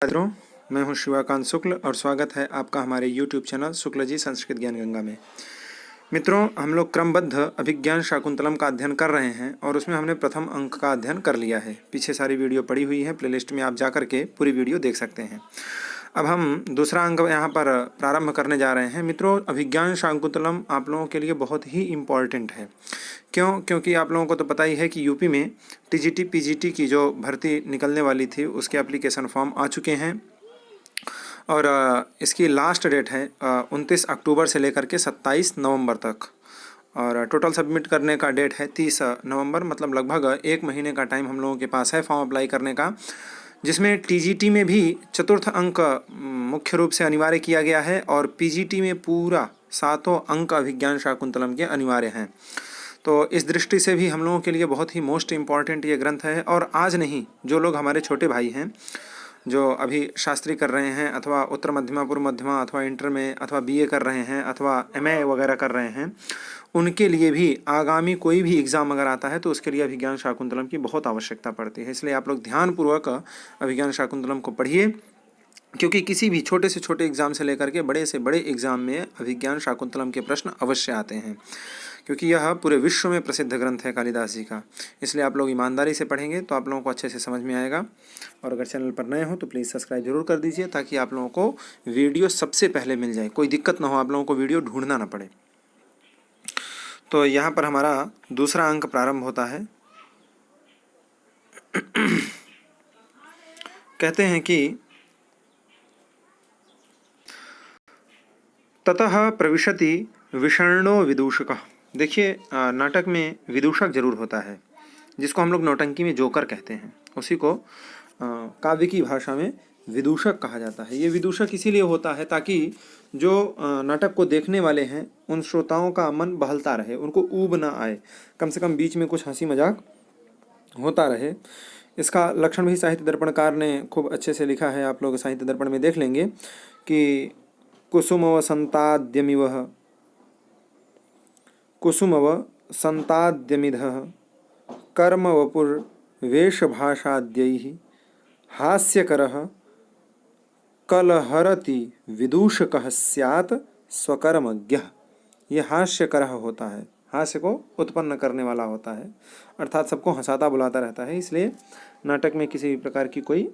मित्रों, मैं हूं शिवाकांत शुक्ल और स्वागत है आपका हमारे YouTube चैनल शुक्ल जी संस्कृत ज्ञान गंगा में। मित्रों, हम लोग क्रमबद्ध अभिज्ञान शाकुंतलम का अध्ययन कर रहे हैं और उसमें हमने प्रथम अंक का अध्ययन कर लिया है। पीछे सारी वीडियो पड़ी हुई है, प्लेलिस्ट में आप जा करके पूरी वीडियो देख सकते हैं। अब हम दूसरा अंक यहाँ पर प्रारंभ करने जा रहे हैं। मित्रों, अभिज्ञान शाकुंतलम आप लोगों के लिए बहुत ही इम्पॉर्टेंट है। क्योंकि आप लोगों को तो पता ही है कि यूपी में टीजीटी पीजीटी की जो भर्ती निकलने वाली थी उसके एप्लीकेशन फॉर्म आ चुके हैं और इसकी लास्ट डेट है 29 अक्टूबर से लेकर के 27 नवंबर तक और टोटल सबमिट करने का डेट है 30 नवंबर। मतलब लगभग एक महीने का टाइम हम लोगों के पास है फॉर्म अप्लाई करने का, जिसमें टीजीटी में भी चतुर्थ अंक मुख्य रूप से अनिवार्य किया गया है और पीजीटी में पूरा 7 अंक अभिज्ञान शाकुंतलम के अनिवार्य हैं। तो इस दृष्टि से भी हम लोगों के लिए बहुत ही मोस्ट इम्पॉर्टेंट ये ग्रंथ है। और आज नहीं, जो लोग हमारे छोटे भाई हैं जो अभी शास्त्री कर रहे हैं अथवा उत्तर मध्यमा पूर्व मध्यमा अथवा इंटर में अथवा बीए कर रहे हैं अथवा एमए वगैरह कर रहे हैं, उनके लिए भी आगामी कोई भी एग्ज़ाम अगर आता है तो उसके लिए अभिज्ञान शाकुंतलम की बहुत आवश्यकता पड़ती है। इसलिए आप लोग ध्यानपूर्वक अभिज्ञान शाकुंतलम को पढ़िए, क्योंकि किसी भी छोटे से छोटे एग्ज़ाम से लेकर के बड़े से बड़े एग्ज़ाम में अभिज्ञान शाकुंतलम के प्रश्न अवश्य आते हैं, क्योंकि यह पूरे विश्व में प्रसिद्ध ग्रंथ है कालिदास जी का। इसलिए आप लोग ईमानदारी से पढ़ेंगे तो आप लोगों को अच्छे से समझ में आएगा। और अगर चैनल पर नए हो तो प्लीज़ सब्सक्राइब जरूर कर दीजिए, ताकि आप लोगों को वीडियो सबसे पहले मिल जाए, कोई दिक्कत ना हो, आप लोगों को वीडियो ढूंढना ना पड़े। तो यहाँ पर हमारा दूसरा अंक प्रारंभ होता है। कहते हैं कि ततः प्रविशति विषण्णो विदूषक। देखिए, नाटक में विदूषक जरूर होता है, जिसको हम लोग नौटंकी में जोकर कहते हैं, उसी को काव्य की भाषा में विदूषक कहा जाता है। ये विदूषक इसीलिए होता है ताकि जो नाटक को देखने वाले हैं उन श्रोताओं का मन बहलता रहे, उनको ऊब ना आए, कम से कम बीच में कुछ हंसी मजाक होता रहे। इसका लक्षण भी साहित्य दर्पणकार ने खूब अच्छे से लिखा है, आप लोग साहित्य दर्पण में देख लेंगे कि कुसुमव संताद्यमिवः कुसुमव संताद्यमिधः कर्मवपुर्वेशभाषाद्यैः हास्यकरः कलहरति विदूषकः स्यात् स्वकर्मज्ञः। ये हास्यकरः होता है, हास्य को उत्पन्न करने वाला होता है, अर्थात सबको हंसाता बुलाता रहता है। इसलिए नाटक में किसी भी प्रकार की कोई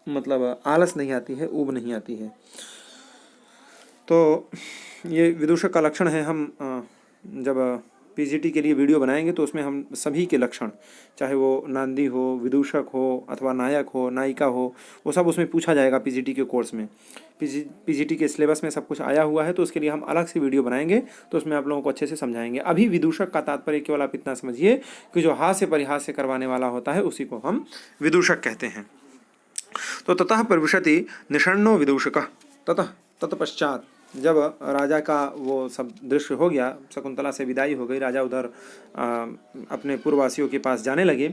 मतलब आलस नहीं आती है, ऊब नहीं आती है। तो ये विदूषक का लक्षण है। हम जब पीजीटी के लिए वीडियो बनाएंगे तो उसमें हम सभी के लक्षण, चाहे वो नांदी हो, विदूषक हो अथवा नायक हो, नायिका हो, वो सब उसमें पूछा जाएगा पीजीटी के कोर्स में। पीजीटी के सिलेबस में सब कुछ आया हुआ है, तो उसके लिए हम अलग से वीडियो बनाएंगे, तो उसमें आप लोगों को अच्छे से समझाएंगे। अभी विदूषक का तात्पर्य केवल आप इतना समझिए कि जो हास्य परिहास्य करवाने वाला होता है उसी को हम विदूषक कहते हैं। तो ततः प्रविशति निषण्णो विदूषकः। तत्पश्चात जब राजा का वो सब दृश्य हो गया, शकुंतला से विदाई हो गई, राजा उधर अपने पूर्ववासियों के पास जाने लगे,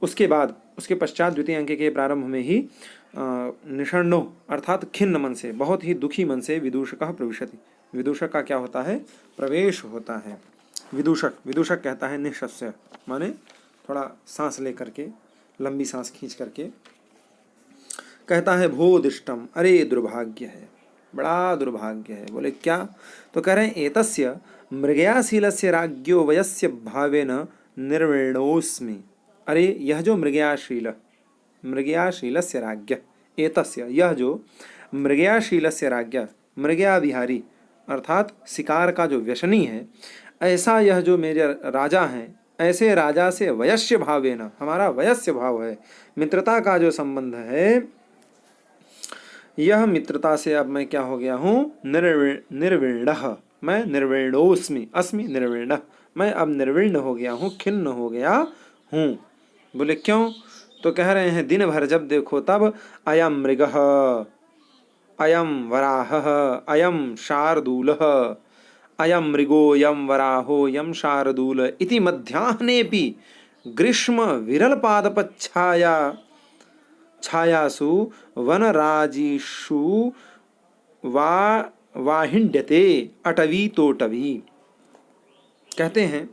उसके बाद उसके पश्चात द्वितीय अंक के प्रारंभ में ही निषण्णो अर्थात खिन्न मन से, बहुत ही दुखी मन से विदूषकः प्रविशति। विदूषक का क्या होता है? प्रवेश होता है। विदूषक कहता है निःश्वास्य, माने थोड़ा सांस ले करके, लंबी सांस खींच करके कहता है भो दिष्टम, अरे दुर्भाग्य है, बड़ा दुर्भाग्य है। बोले क्या? तो कह रहे हैं एतस्य मृगयाशीलस्य राज्ञो वयस्य भावेन निर्वीणोस्मि। अरे यह जो मृगयाशीलस्य राज्ञ, एतस्य यह जो मृगयाशीलस्य राज्ञ, मृगया विहारी अर्थात शिकार का जो व्यसनी है, ऐसा यह जो मेरे राजा हैं, ऐसे राजा से वयस्य भावेन, हमारा वयस्य भाव है, मित्रता का जो संबंध है, यह मित्रता से अब मैं क्या हो गया हूँ? निर्वीण, मैं निर्वीणोस्मि, अस्मि निर्वीण, मैं अब निर्वीण हो गया हूँ, खिन्न हो गया हूँ। बोले क्यों? तो कह रहे हैं दिन भर जब देखो तब अयम मृगः, अयम वराहः, अयम शार्दूलः, अयम मृगो यम वराहो यम शार्दूल इति मध्याह्नेऽपि ग्रीष्म विरलपादपच्छाया छायासु वनराजीषु वाहिण्यते अटवी तोटवी। कहते हैं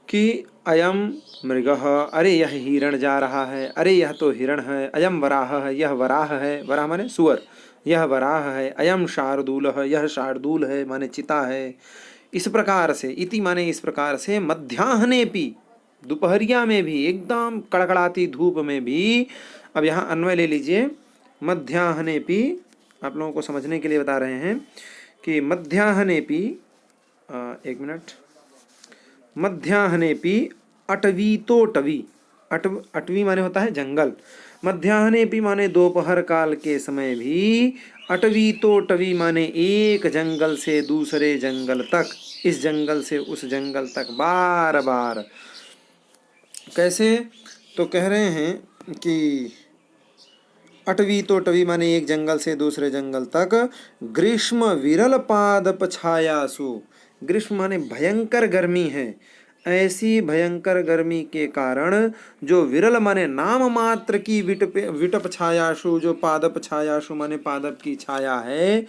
कि अयम मृगः, अरे यह हिरण जा रहा है, अरे यह तो हिरण है। अयम वराह है, यह वराह है, वराह माने सुअर, यह वराह है। अयम शार्दूलः, यह शार्दूल है माने चिता है। इस प्रकार से, इति माने इस प्रकार से, मध्याह्ने भी, दोपहरिया में भी, एकदम कड़कड़ाती धूप में भी। अब यहाँ अन्वय ले लीजिए, मध्याह्ने भी, आप लोगों को समझने के लिए बता रहे हैं कि मध्याह्ने भी, एक मिनट, मध्याह्नेपि अटवीतोटवी, अटवी माने होता है जंगल, मध्याह्नेपि माने दोपहर काल के समय भी, अटवीतोटवी माने एक जंगल से दूसरे जंगल तक, इस जंगल से उस जंगल तक बार बार। कैसे? तो कह रहे हैं कि अटवीतोटवी माने एक जंगल से दूसरे जंगल तक, ग्रीष्म विरल पादप छायासु, ग्रीष्म माने भयंकर गर्मी है, ऐसी भयंकर गर्मी के कारण जो विरल माने नाम मात्र की विटप छायाशु, जो पादप छायाशु माने पादप की छाया है,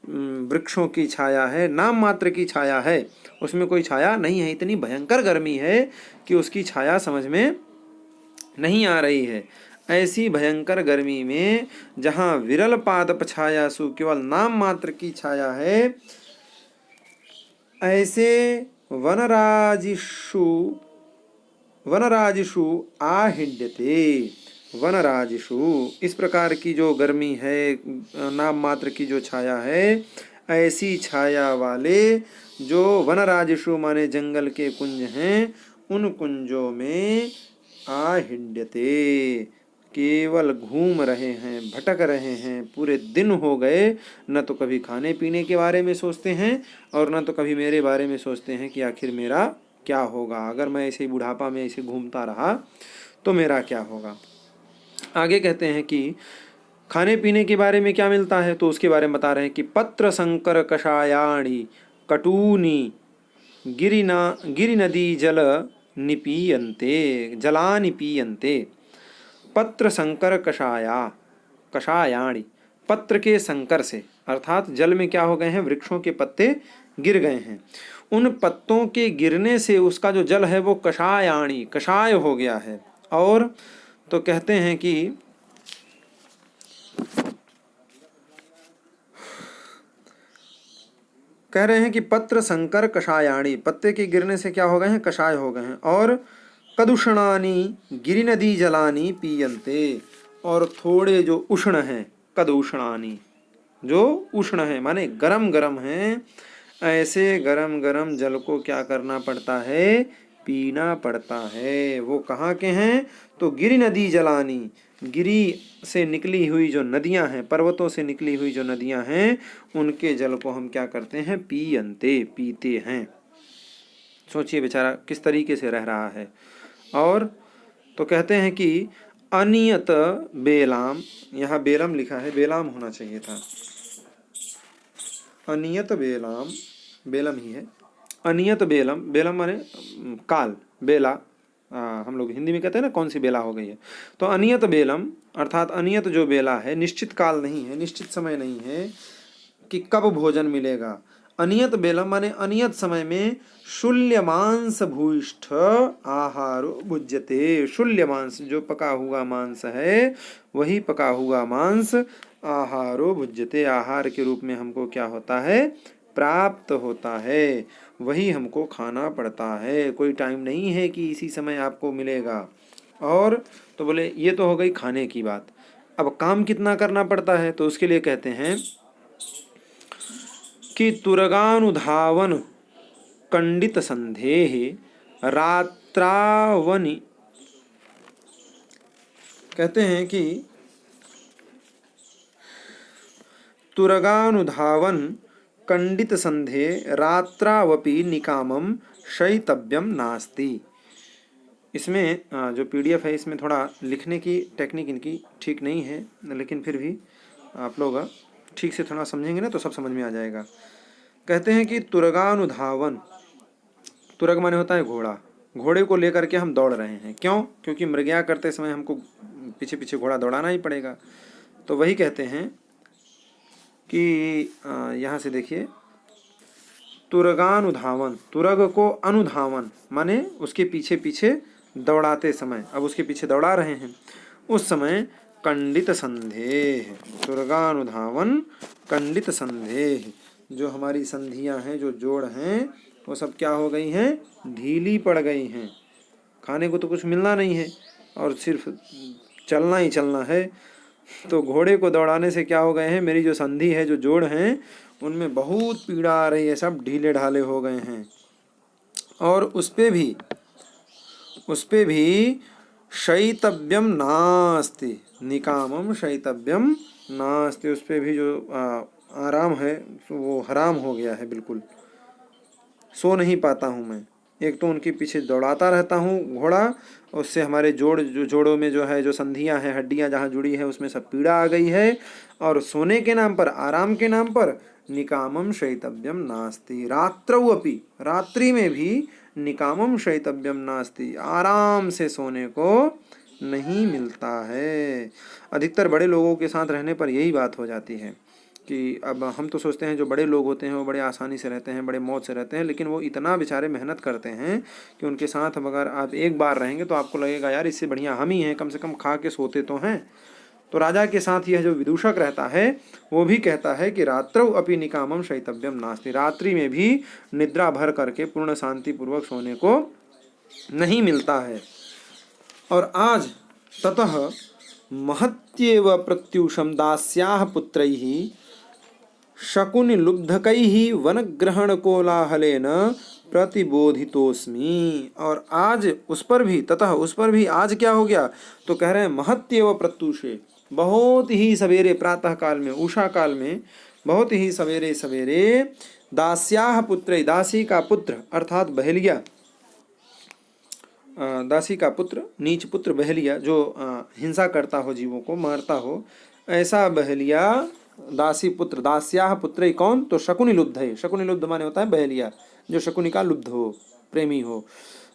वृक्षों की छाया है, नाम मात्र की छाया है, उसमें कोई छाया नहीं है। इतनी भयंकर गर्मी है कि उसकी छाया समझ में नहीं आ रही है। ऐसी भयंकर गर्मी में जहाँ विरल पादप छायासु, केवल नाम मात्र की छाया है, ऐसे वनराजिषु, वनराजिषु आहिड्यते, वनराजिषु, इस प्रकार की जो गर्मी है, नाम मात्र की जो छाया है, ऐसी छाया वाले जो वनराजिषु माने जंगल के कुंज हैं, उन कुंजों में आहिड्यते, केवल घूम रहे हैं, भटक रहे हैं, पूरे दिन हो गए, न तो कभी खाने पीने के बारे में सोचते हैं और न तो कभी मेरे बारे में सोचते हैं कि आखिर मेरा क्या होगा, अगर मैं ऐसे बुढ़ापा में ऐसे घूमता रहा तो मेरा क्या होगा। आगे कहते हैं कि खाने पीने के बारे में क्या मिलता है, तो उसके बारे में बता रहे हैं कि पत्र संकर कषायाणि कटूनी गिरि नदी जल निपीयन्ते, जलानि पीयन्ते। पत्र संकर कषायाणि, पत्र के संकर से, अर्थात जल में क्या हो गए हैं, वृक्षों के पत्ते गिर गए हैं, उन पत्तों के गिरने से उसका जो जल है वो कषायाणि, कषाय हो गया है। और तो कहते हैं कि कह रहे हैं कि पत्र संकर कषायाणि, पत्ते के गिरने से क्या हो गए हैं, कषाय हो गए हैं। और कदुषणानि गिरि नदी जलानि पीयन्ते, और थोड़े जो उष्ण हैं, कदुषणानि, जो उष्ण है माने गरम गरम हैं, ऐसे गरम गरम जल को क्या करना पड़ता है, पीना पड़ता है। वो कहाँ के हैं, तो गिरि नदी जलानी, गिरी से निकली हुई जो नदियां हैं, पर्वतों से निकली हुई जो नदियां हैं, उनके जल को हम क्या करते हैं, पीयन्ते, पीते हैं। सोचिए बेचारा किस तरीके से रह रहा है। और तो कहते हैं कि अनियत बेलाम, यहाँ बेलम लिखा है, बेलाम होना चाहिए था, अनियत बेलाम, बेलम ही है, अनियत बेलम, बेलम माने काल, बेला, हम लोग हिंदी में कहते हैं ना कौन सी बेला हो गई है, तो अनियत बेलम अर्थात अनियत जो बेला है, निश्चित काल नहीं है, निश्चित समय नहीं है कि कब भोजन मिलेगा। अनियत बेलम माने अनियत समय में शूल्य मांस भूयिष्ठ आहारो भुज्यते, शूल्य मांस जो पका हुआ मांस है, वही पका हुआ मांस आहारो भुज्यते, आहार के रूप में हमको क्या होता है, प्राप्त होता है, वही हमको खाना पड़ता है। कोई टाइम नहीं है कि इसी समय आपको मिलेगा। और तो बोले ये तो हो गई खाने की बात। अब काम कितना करना पड़ता है, तो उसके लिए कहते हैं कि तुरगानुधावन कंडित संदेह रात्रावनि, कहते हैं कि तुरगानुधावन कंडित संधे रात्रावपि निकामम शयितव्यम नास्ति। इसमें जो पीडीएफ है, इसमें थोड़ा लिखने की टेक्निक इनकी ठीक नहीं है, लेकिन फिर भी आप लोग ठीक से थोड़ा समझेंगे ना तो सब समझ में आ जाएगा। कहते हैं कि तुरगानुधावन, तुरग माने होता है घोड़ा, घोड़े को लेकर के हम दौड़ रहे हैं, क्यों, क्योंकि मृगया करते समय हमको पीछे पीछे घोड़ा दौड़ाना ही पड़ेगा। तो वही कहते हैं कि यहाँ से देखिए तुरगानुधावन, तुरग को अनुधावन माने उसके पीछे पीछे दौड़ाते समय, अब उसके पीछे दौड़ा रहे हैं उस समय कंडित संदेह, तुरगानुधावन कंडित संदेह, जो हमारी संधियां हैं, जो जोड़ हैं, वो सब क्या हो गई हैं, ढीली पड़ गई हैं। खाने को तो कुछ मिलना नहीं है और सिर्फ चलना ही चलना है, तो घोड़े को दौड़ाने से क्या हो गए हैं, मेरी जो संधि है, जो जोड़ हैं, उनमें बहुत पीड़ा आ रही है, सब ढीले ढाले हो गए हैं। और उस पे भी शयितव्यम नास्ति, निकामम शयितव्यम नास्ति, उस पे भी जो आराम है वो हराम हो गया है, बिल्कुल सो नहीं पाता हूँ मैं। एक तो उनके पीछे दौड़ाता रहता हूँ घोड़ा, उससे हमारे जोड़ों में जो है, जो संधियाँ हैं, हड्डियाँ जहाँ जुड़ी है, उसमें सब पीड़ा आ गई है। और सोने के नाम पर, आराम के नाम पर निकामम शयितव्यम नास्ति, रात्रौ अपि, रात्रि में भी निकामम शयितव्यम नास्ति, आराम से सोने को नहीं मिलता है। अधिकतर बड़े लोगों के साथ रहने पर यही बात हो जाती है कि अब हम तो सोचते हैं जो बड़े लोग होते हैं वो बड़े आसानी से रहते हैं, बड़े मौज से रहते हैं, लेकिन वो इतना बेचारे मेहनत करते हैं कि उनके साथ अगर आप एक बार रहेंगे तो आपको लगेगा यार इससे बढ़िया हम ही हैं, कम से कम खा के सोते तो हैं। तो राजा के साथ यह जो विदूषक रहता है वो भी कहता है कि रात्रौ अपि निकामम शयितव्यम नास्ति, रात्रि में भी निद्रा भर करके पूर्ण शांति पूर्वक सोने को नहीं मिलता है। और आज ततः महत्येव प्रत्यूषम दास्याः पुत्रैः शकुनिलुब्धकैः वनग्रहण कोलाहलेन प्रतिबोधितोस्मि। और आज उस पर भी, ततः उस पर भी आज क्या हो गया, तो कह रहे हैं महत्येव प्रत्यूषे, बहुत ही सवेरे, प्रातः काल में, उषा काल में, बहुत ही सवेरे सवेरे, दास्याः पुत्र, दासी का पुत्र अर्थात बहेलिया, दासी का पुत्र, नीच पुत्र बहेलिया, जो हिंसा करता हो, जीवों को मारता हो, ऐसा बहेलिया, दासी पुत्र, दास्याः पुत्र ही कौन, तो शकुनि लुब्ध है, शकुनि लुब्ध माने होता है बहेलिया, जो शकुनि का लुब्ध हो, प्रेमी हो,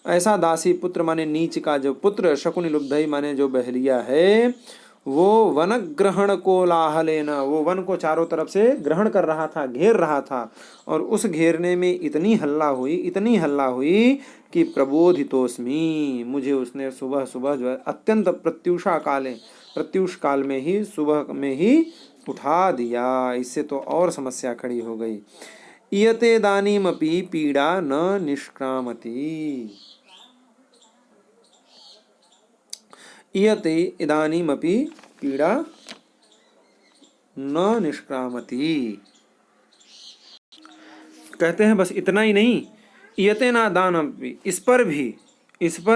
ऐसा दासी पुत्र माने नीच का जो पुत्र, शकुनि लुब्ध ही माने जो बहेलिया है, वो वन ग्रहण कोलाहलेन, वो वन को चारों तरफ से ग्रहण कर रहा था, घेर रहा था, और उस घेरने में इतनी हल्ला हुई कि प्रबोधितोस्मि, मुझे उसने सुबह सुबह जो है अत्यंत प्रत्यूष काल में ही, सुबह में ही उठा दिया। इससे तो और समस्या खड़ी हो गई। इयते दानीमपि पीड़ा न निष्क्रामति, इयते इदानीमपि पीड़ा न निष्क्रामति, कहते हैं बस इतना ही नहीं, इयते ना दानमपि, इस पर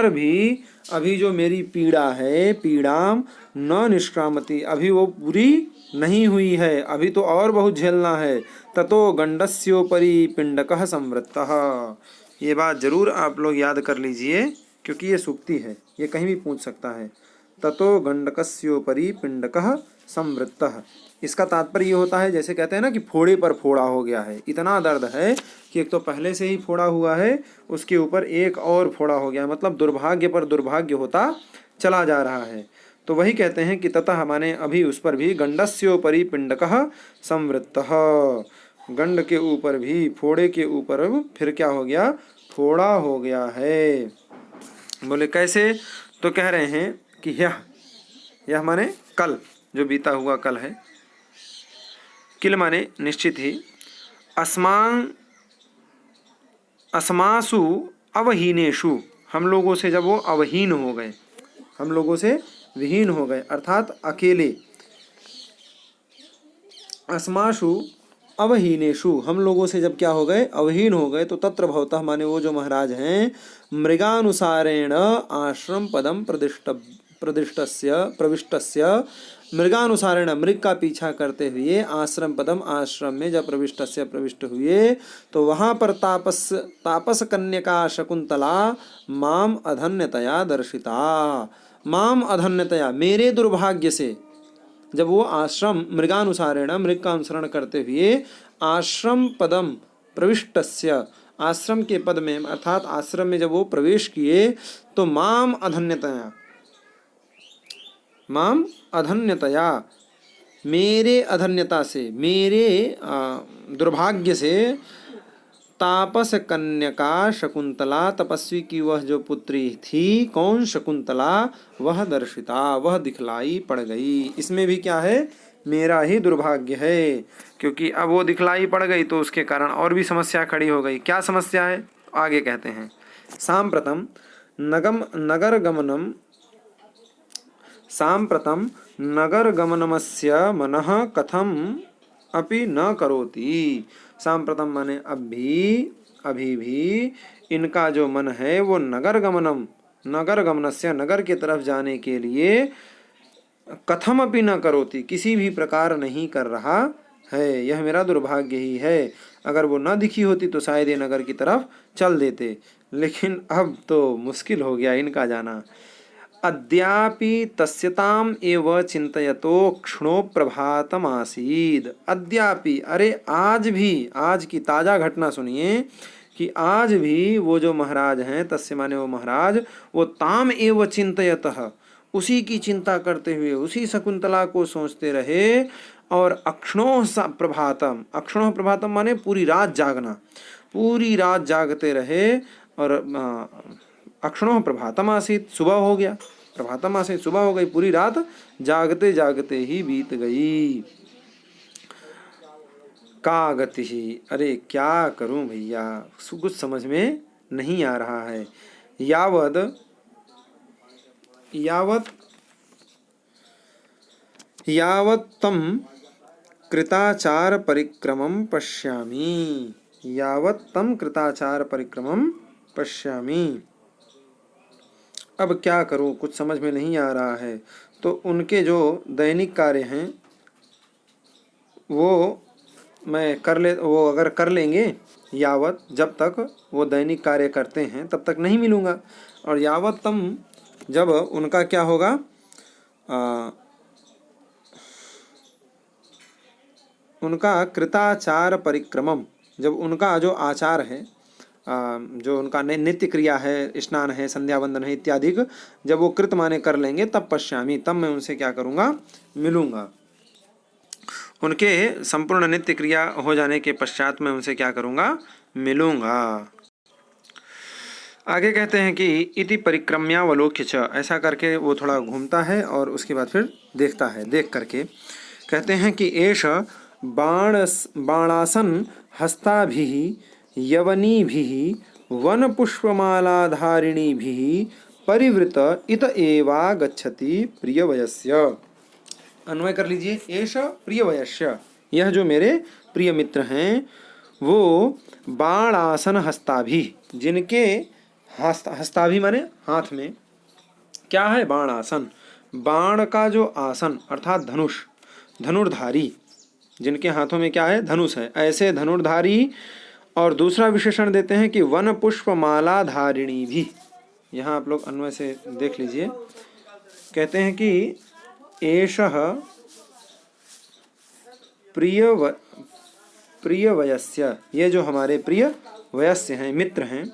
भी अभी जो मेरी पीड़ा है, पीड़ाम न निष्क्रामति, अभी वो पूरी नहीं हुई है, अभी तो और बहुत झेलना है। ततो गंडस्योपरि पिंडकः संवृत्तः, ये बात जरूर आप लोग याद कर लीजिए क्योंकि ये सूक्ति है, ये कहीं भी पूछ सकता है। ततो गंडकस्योपरि पिंडकः संवृत्तः, इसका तात्पर्य ये होता है, जैसे कहते हैं ना कि फोड़े पर फोड़ा हो गया है, इतना दर्द है कि एक तो पहले से ही फोड़ा हुआ है, उसके ऊपर एक और फोड़ा हो गया, मतलब दुर्भाग्य पर दुर्भाग्य होता चला जा रहा है। तो वही कहते हैं कि ततः माने अभी उस पर भी, गंडस्योपरि पिंडकः संवृत्तः, गंड के ऊपर भी, फोड़े के ऊपर फिर क्या हो गया, फोड़ा हो गया है। बोले कैसे, तो कह रहे हैं कि यह माने कल, जो बीता हुआ कल है, किल माने निश्चित ही, अस्मासु अवहीनेषु, हम लोगों से जब वो अवहीन हो गए, हम लोगों से विहीन हो गए, अर्थात अकेले, अस्मासु अवहीनेषु, हम लोगों से जब क्या हो गए, अवहीन हो गए, तो तत्र भवतः माने वो जो महाराज हैं, मृगानुसारेण आश्रम पदम प्रविष्टस्य, मृगानुसारेण, मृग का पीछा करते हुए, आश्रम पदम, आश्रम में जब प्रविष्ट हुए, तो वहाँ पर तापस कन्यका शकुंतला माम अधन्यतया दर्शिता, माम अधन्यतया, मेरे दुर्भाग्य से, जब वो आश्रम, मृगानुसारेण, मृग का अनुसरण करते हुए, आश्रम पदम प्रविष्टस्य, आश्रम के पद में, अर्थात आश्रम में जब वो प्रवेश किए, तो माम अधन्यतया, मेरे अधन्यता से, मेरे दुर्भाग्य से, तापस कन्यका शकुंतला, तपस्वी की वह जो पुत्री थी, कौन? शकुंतला, वह दर्शिता, वह दिखलाई पड़ गई। इसमें भी क्या है? मेरा ही दुर्भाग्य है, क्योंकि अब वो दिखलाई पड़ गई तो उसके कारण और भी समस्या खड़ी हो गई। क्या समस्या है? आगे कहते हैं, सांप्रतम नगर गमनम, सांप्रतम नगर गमनमस्य मनः कथम अपि न करोति। सांप्रतम माने अभी भी इनका जो मन है वो नगर गमनस्य, नगर की तरफ जाने के लिए कथम अपि न करोति, किसी भी प्रकार नहीं कर रहा है। यह मेरा दुर्भाग्य ही है। अगर वो न दिखी होती तो शायद ये नगर की तरफ चल देते, लेकिन अब तो मुश्किल हो गया इनका जाना। अद्यापि तस्यताम एव चिंतयतो क्षणो प्रभातमासीद। अद्यापि, अरे आज भी, आज की ताजा घटना सुनिए कि आज भी वो जो महाराज हैं, तस्य माने वो महाराज, वो ताम एव चिंतयतः, उसी की चिंता करते हुए उसी शकुंतला को सोचते रहे। और अक्षणोः प्रभातम, अक्षणोः प्रभातम माने पूरी रात जागना, पूरी रात जागते रहे। और अक्षणोः प्रभातम आसीत, सुबह हो गया, प्रभातम आसीत, सुबह हो गई, पूरी रात जागते जागते ही बीत गई। का गति ही, अरे क्या करूं भैया, कुछ समझ में नहीं आ रहा है। यावत तम कृताचार परिक्रमम पश्यामि, यावत तम कृताचार परिक्रमम पश्यामि। अब क्या करूं, कुछ समझ में नहीं आ रहा है। तो उनके जो दैनिक कार्य हैं वो मैं वो अगर कर लेंगे, यावत, जब तक वो दैनिक कार्य करते हैं तब तक नहीं मिलूंगा। और यावत तम, जब उनका क्या होगा, उनका कृताचार परिक्रमम, जब उनका जो आचार है, जो उनका नित्य क्रिया है, स्नान है, संध्या वंदन है इत्यादि, जब वो कृत माने कर लेंगे तब पश्यामी, तब मैं उनसे क्या करूँगा, मिलूँगा। उनके संपूर्ण नित्य क्रिया हो जाने के पश्चात मैं उनसे क्या करूँगा, मिलूँगा। आगे कहते हैं कि इति परिक्रम्यावलोक्य च, ऐसा करके वो थोड़ा घूमता है और उसके बाद फिर देखता है। देख करके कहते हैं कि एष बाणासन हस्ताभिः यवनीभिः वनपुष्पमालाधारिणीभिः परिवृत इत एवागच्छति प्रियवयस्य। अन्वय कर लीजिए, एष प्रियवयस्य, यह जो मेरे प्रिय मित्र हैं वो बाणासन हस्ताभिः, जिनके हस्ताभि माने हाथ में क्या है, बाण आसन, बाण का जो आसन अर्थात धनुष, धनुर्धारी, जिनके हाथों में क्या है, धनुष है, ऐसे धनुर्धारी। और दूसरा विशेषण देते हैं कि वन पुष्प माला धारिणी भी, यहाँ आप लोग अन्वय से देख लीजिए। कहते हैं कि एषः प्रिय वयस्य, ये जो हमारे प्रिय वयस्य हैं, मित्र हैं,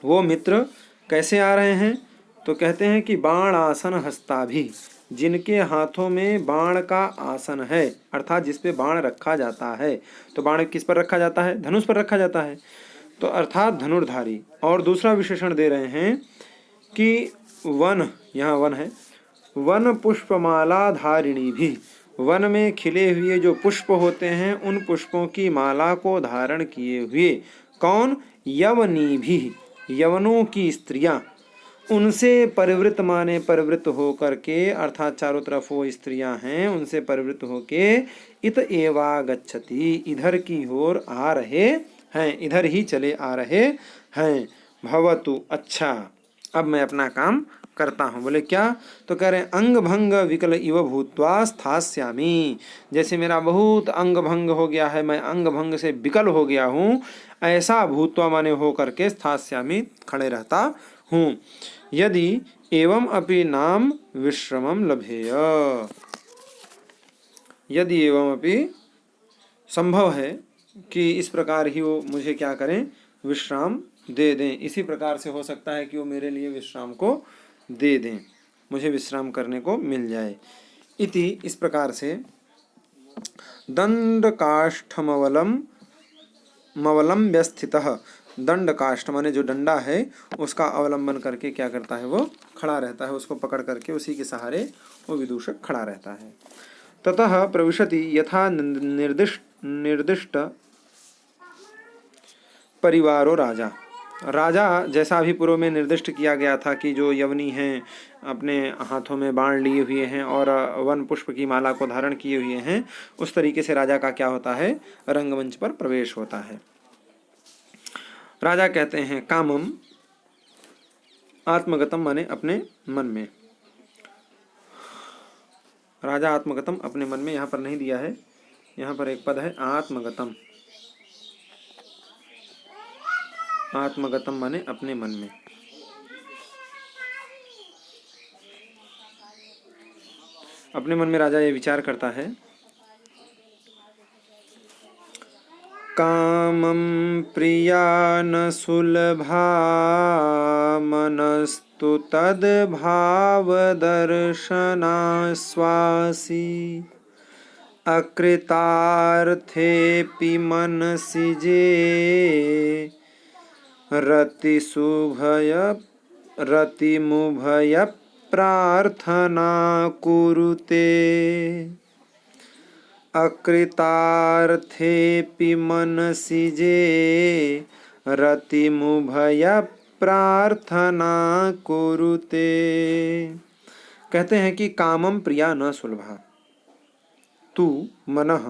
वो मित्र कैसे आ रहे हैं, तो कहते हैं कि बाण आसन हस्ताभि, जिनके हाथों में बाण का आसन है, अर्थात जिस पे बाण रखा जाता है। तो बाण किस पर रखा जाता है, धनुष पर रखा जाता है, तो अर्थात धनुर्धारी। और दूसरा विशेषण दे रहे हैं कि वन, यहाँ वन है, वन पुष्पमाला धारिणी भी, वन में खिले हुए जो पुष्प होते हैं उन पुष्पों की माला को धारण किए हुए। कौन, यवनी भी, यवनों की स्त्रियां, उनसे परिवृत माने परिवृत हो करके, अर्थात चारों तरफ वो स्त्रियां हैं, उनसे परिवृत होके इत एवागच्छति, इधर की ओर आ रहे हैं, इधर ही चले आ रहे हैं। भवतु, अच्छा अब मैं अपना काम करता हूँ। बोले क्या, तो कह रहे हैं अंग भंग विकल इव भूत्वा स्थास्यामि, जैसे मेरा बहुत अंग भंग हो गया है, मैं अंग भंग से विकल हो गया हूँ, ऐसा भूत्वा माने हो करके स्थास्यामि, खड़े रहता हूँ। यदि एवं अपि नाम विश्रमम लभेय, यदि एवं अपि संभव है कि इस प्रकार ही वो मुझे क्या करें, विश्राम दे दें, इसी प्रकार से हो सकता है कि वो मेरे लिए विश्राम को दे दें, मुझे विश्राम करने को मिल जाए। इति, इस प्रकार से दंडकाष्ठमवलम मवलंब्य स्थितः, दंड काष्ठ माने जो डंडा है उसका अवलंबन करके क्या करता है, वो खड़ा रहता है, उसको पकड़ करके उसी के सहारे वो विदूषक खड़ा रहता है। ततः प्रविशति यथा निर्दिष्ट परिवारो राजा। राजा जैसा अभी पूर्व में निर्दिष्ट किया गया था कि जो यवनी हैं अपने हाथों में बाण लिए हुए हैं और वन पुष्प की माला को धारण किए हुए हैं, उस तरीके से राजा का क्या होता है, रंगमंच पर प्रवेश होता है। राजा कहते हैं कामम, आत्मगतम माने अपने मन में। राजा आत्मगतम अपने मन में, यहाँ पर नहीं दिया है, यहाँ पर एक पद है आत्मगतम। आत्मगतम माने अपने मन में। अपने मन में राजा ये विचार करता है, कामं प्रिया न सुलभा मनस्तु तद्भावदर्शनाश्वासी अकृतार्थेऽपि मनसि जे रतिमुभय प्रार्थना कुरुते। अकृतार्थेऽपि मनसि जे रतिमुभय प्रार्थना कुरुते। कहते हैं कि कामम प्रिया न सुलभा, तू मनः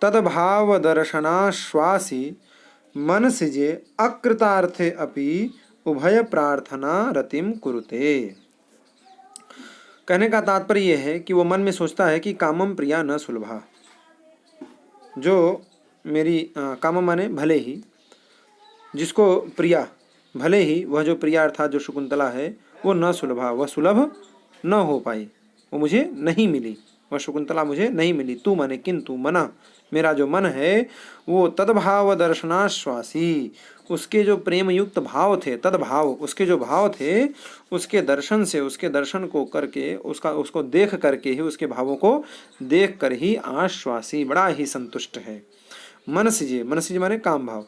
तद्भाव दर्शनाश्वासी मनसि जे अकृतार्थे अपि उभय प्रार्थना रतिम कुरुते। कहने का तात्पर्य यह है कि वो मन में सोचता है कि कामम प्रिया न सुलभा, जो मेरी कामम माने भले ही, जिसको प्रिया, भले ही वह जो प्रिया अर्थात जो शकुंतला है वो न सुलभा, वह सुलभ न हो पाई, वो मुझे नहीं मिली, वह शकुंतला मुझे नहीं मिली। तू माने किंतु, मना मेरा जो मन है वो तद्भाव दर्शनाश्वासी, उसके जो प्रेम युक्त भाव थे, तद्भाव उसके जो भाव थे, उसके दर्शन से, उसके दर्शन को करके, उसको देख करके ही, उसके भावों को देख कर ही आश्वासी बड़ा ही संतुष्ट है। मनसिजे, मनसिजे माने काम भाव,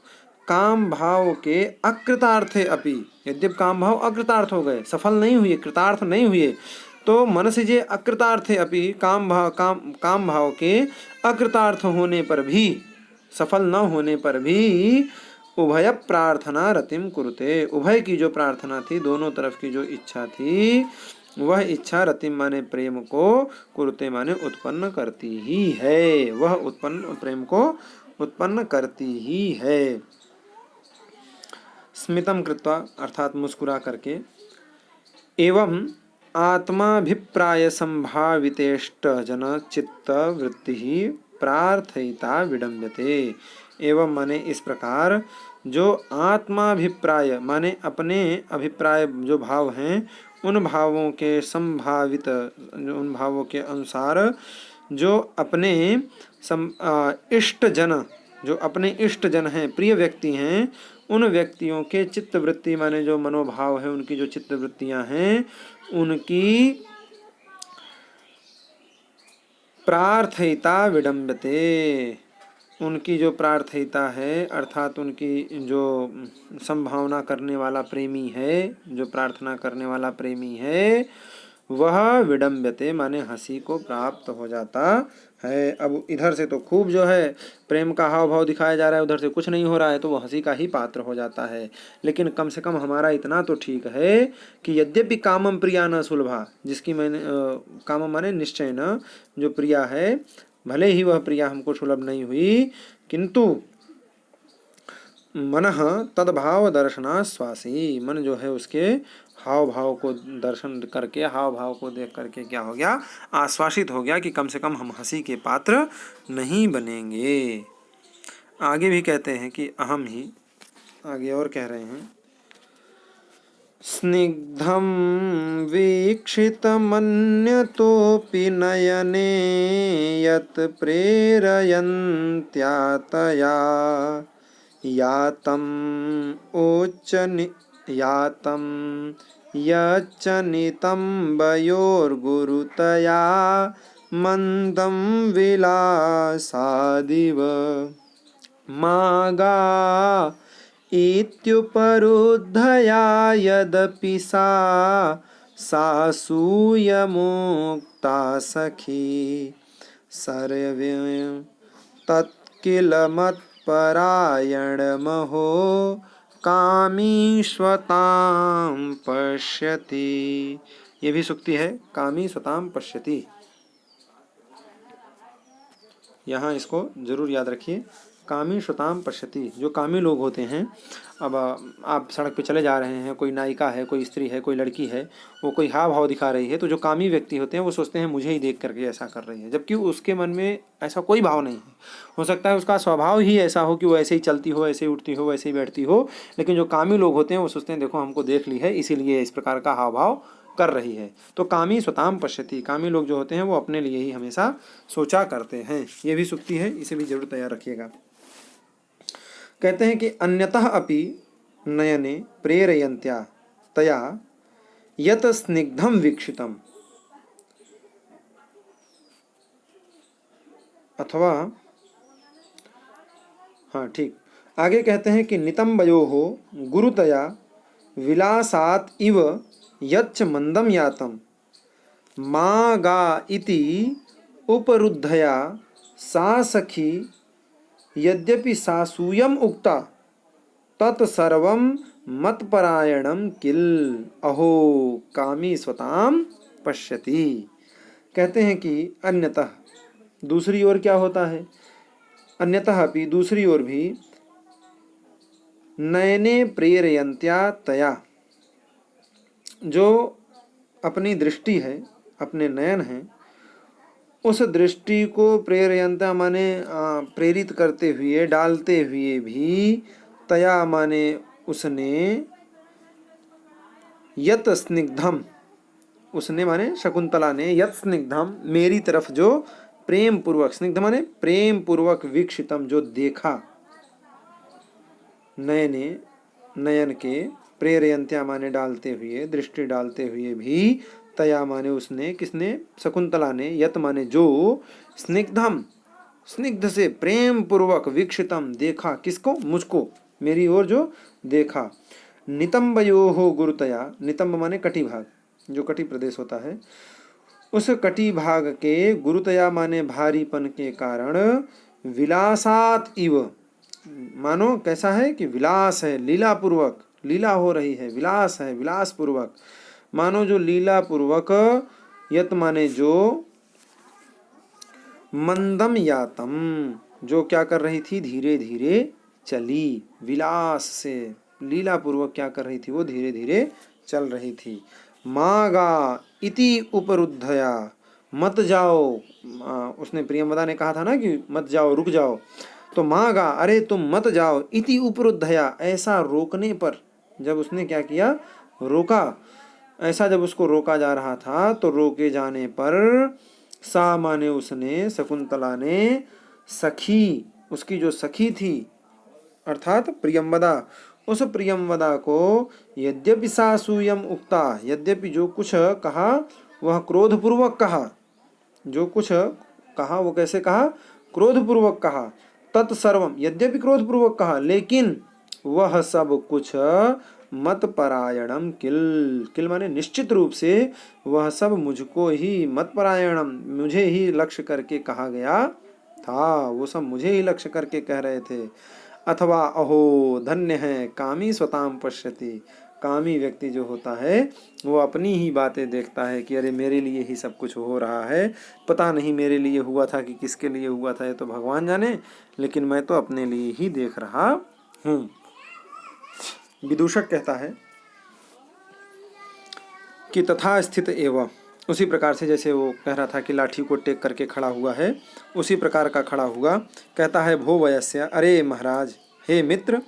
काम भाव के अकृतार्थे अपि, यद्यप काम भाव अकृतार्थ हो गए, सफल नहीं हुए, कृतार्थ नहीं हुए, तो मनसिजे अकृतार्थे अपि, काम भाव के अकृतार्थ होने पर भी, सफल न होने पर भी उभय प्रार्थना रतिम कुरुते, उभय की जो प्रार्थना थी, दोनों तरफ की जो इच्छा थी, वह इच्छा रतिम माने प्रेम को, कुरुते माने उत्पन्न करती ही है, वह उत्पन्न प्रेम को उत्पन्न करती ही है। स्मितम कृत्वा अर्थात मुस्कुरा करके, एवं आत्माभिप्राय संभावितेष्ट जन चित्त वृत्ति ही प्रार्थयिता विडम्यते। एवं माने इस प्रकार, जो आत्माभिप्राय माने अपने अभिप्राय जो भाव हैं, उन भावों के संभावित, उन भावों के अनुसार जो अपने इष्ट जन, जो अपने इष्ट जन हैं, प्रिय व्यक्ति हैं, उन व्यक्तियों के चित्तवृत्ति माने जो मनोभाव है, उनकी जो चित्तवृत्तियां हैं, उनकी प्रार्थयिता विडम्बते, उनकी जो प्रार्थयिता है अर्थात उनकी जो संभावना करने वाला प्रेमी है, जो प्रार्थना करने वाला प्रेमी है, वह विडम्बते माने हंसी को प्राप्त हो जाता है। अब इधर से तो खूब जो है प्रेम का हाव भाव दिखाया जा रहा है, उधर से कुछ नहीं हो रहा है, तो वह हंसी का ही पात्र हो जाता है। लेकिन कम से कम हमारा इतना तो ठीक है कि यद्यपि कामम प्रिया न सुलभा, जिसकी मैंने कामम माने निश्चय न, जो प्रिया है भले ही वह प्रिया हमको सुलभ नहीं हुई, किंतु मनः तद्भाव दर्शनाश्वासी, मन जो है उसके हाव भाव को दर्शन करके, हाव भाव को देख करके क्या हो गया, आश्वासित हो गया कि कम से कम हम हंसी के पात्र नहीं बनेंगे। आगे भी कहते हैं कि अहम ही, आगे और कह रहे हैं, स्निग्धं वीक्षितमन्यतोऽपि नयने यत् प्रेरयन्त्यातया यातं यच्चनितं वयोर्गुरुतया मंदं विलासादिव। मागा इत्युपरुद्धया यदपि सासूयमुक्ता सखी सर्वं तत्किल मत्परायणमहो कामी स्वतां पश्यति। ये भी सूक्ति है, कामी स्वतां पश्यति। यहाँ इसको जरूर याद रखिए, कामी स्वताम पश्यति। जो कामी लोग होते हैं, अब आप सड़क पे चले जा रहे हैं, कोई नायिका है, कोई स्त्री है, कोई लड़की है, वो कोई हाव भाव दिखा रही है, तो जो कामी व्यक्ति होते हैं वो सोचते हैं मुझे ही देख करके ऐसा कर रही है, जबकि उसके मन में ऐसा कोई भाव नहीं है। हो सकता है उसका स्वभाव ही ऐसा हो कि वो ऐसे ही चलती हो, ऐसे ही उठती हो, ऐसे ही बैठती हो, लेकिन जो कामी लोग होते हैं वो सोचते हैं देखो हमको देख ली है इसीलिए इस प्रकार का हाव भाव कर रही है। तो कामी स्वताम पश्यति, कामी लोग जो होते हैं वो अपने लिए ही हमेशा सोचा करते हैं। ये भी सूक्ति है, इसे भी जरूर तैयार रखिएगा। कहते हैं कि अन्यतः अपि नयने प्रेरयन्त्या तया यत स्निग्धम वीक्षितम, अथवा हाँ ठीक, आगे कहते हैं कि नितंबयोः गुरुतया विलासात् इव यच्च मंदम यातम मागा इति उपरुद्धया सा सखी यद्यपि सासूयम उक्ता तत्सर्वं मत्परायणम किल अहो कामी स्वताम पश्यति। कहते हैं कि अन्यतः, दूसरी ओर क्या होता है, अन्यतः भी दूसरी ओर भी नयने प्रेरयन्त्या तया, जो अपनी दृष्टि है, अपने नयन हैं, उस दृष्टि को प्रेरयंता माने प्रेरित करते हुए, डालते हुए भी, तया माने उसने, यत स्निग्धम, उसने माने शकुंतला ने, यत स्निग्धम मेरी तरफ जो प्रेम पूर्वक, स्निग्ध माने प्रेम पूर्वक, वीक्षितम जो देखा, नयने नयन के, प्रेरयंत्या माने डालते हुए, दृष्टि डालते हुए भी, तया माने उसने, किसने, शकुंतला ने, यत माने जो, स्निग्धम स्निग्ध से प्रेम पूर्वक, वीक्षितम देखा, किसको, मुझको, मेरी ओर जो देखा। नितंबयोः गुरुतया, नितंब माने कटी भाग, जो कटी प्रदेश होता है, उस कटी भाग के, गुरुतया माने भारीपन के कारण, विलासात इव, मानो कैसा है कि विलास है, लीला पूर्वक, लीला हो रही है, विलास है, विलास पूर्वक, मानो जो लीला पूर्वक, यत माने जो, मंदम यातम जो क्या कर रही थी, धीरे धीरे चली, विलास से, लीला पूर्वक क्या कर रही थी, वो धीरे धीरे चल रही थी। मागा इति उपरुद्धया, मत जाओ, उसने प्रियंवदा ने कहा था ना कि मत जाओ, रुक जाओ, तो मागा अरे तुम मत जाओ, इति उपरुद्धया ऐसा रोकने पर, जब उसने क्या किया, रोका, ऐसा जब उसको रोका जा रहा था, तो रोके जाने पर, सा माने उसने, शकुंतला ने, सखी उसकी जो सखी थी अर्थात प्रियंवदा, उस प्रियंवदा को, यद्यपि सासूयम उक्ता, यद्यपि जो कुछ कहा वह क्रोधपूर्वक कहा, जो कुछ कहा वो कैसे कहा, क्रोधपूर्वक कहा, तत्सर्वम यद्यपि क्रोधपूर्वक कहा, लेकिन वह सब कुछ मत परायणम किल, किल माने निश्चित रूप से, वह सब मुझको ही, मत परायणम मुझे ही लक्ष्य करके कहा गया था, वो सब मुझे ही लक्ष्य करके कह रहे थे। अथवा अहो धन्य है कामी स्वताम पश्यति, कामी व्यक्ति जो होता है वो अपनी ही बातें देखता है कि अरे मेरे लिए ही सब कुछ हो रहा है, पता नहीं मेरे लिए हुआ था कि किसके लिए हुआ था, ये तो भगवान जाने, लेकिन मैं तो अपने लिए ही देख रहा हूँ। विदूषक कहता है कि तथा स्थित एवं, उसी प्रकार से जैसे वो कह रहा था कि लाठी को टेक करके खड़ा हुआ है, उसी प्रकार का खड़ा हुआ, कहता है भो वयस्य, अरे महाराज, हे मित्र,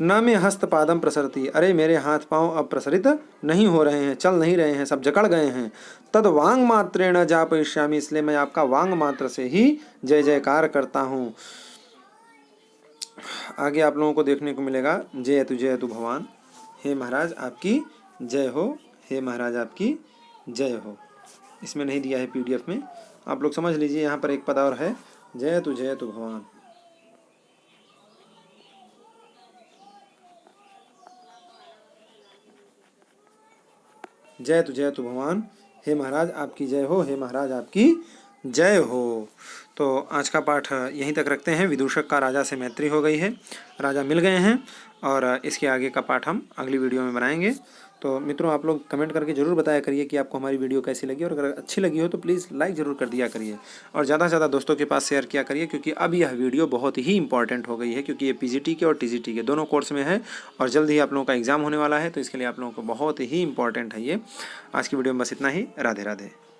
न में हस्तपादम प्रसरती, अरे मेरे हाथ पांव अब प्रसरित नहीं हो रहे हैं, चल नहीं रहे हैं, सब जकड़ गए हैं। तद वांग मात्रेण जापयिष्यामि, इसलिए मैं आपका वांग मात्र से ही जय जयकार करता हूँ। आगे आप लोगों को देखने को मिलेगा जय तु भगवान, हे महाराज आपकी जय हो, हे महाराज आपकी जय हो। इसमें नहीं दिया है PDF में, आप लोग समझ लीजिए, यहाँ पर एक पद और है, जय तु भगवान। जयतु भगवान, हे महाराज आपकी जय हो, हे महाराज आपकी जय हो। तो आज का पाठ यहीं तक रखते हैं। विदूषक का राजा से मैत्री हो गई है, राजा मिल गए हैं और इसके आगे का पाठ हम अगली वीडियो में बनाएंगे। तो मित्रों आप लोग कमेंट करके ज़रूर बताया करिए कि आपको हमारी वीडियो कैसी लगी, और अगर अच्छी लगी हो तो प्लीज़ लाइक ज़रूर कर दिया करिए और ज़्यादा से ज़्यादा दोस्तों के पास शेयर किया करिए, क्योंकि अब यह वीडियो बहुत ही इंपॉर्टेंट हो गई है, क्योंकि ये पीजीटी के और टीजीटी के दोनों कोर्स में है और जल्द ही आप लोगों का एग्ज़ाम होने वाला है। तो इसके लिए आप लोगों को बहुत ही इंपॉर्टेंट है ये। आज की वीडियो में बस इतना ही। राधे राधे।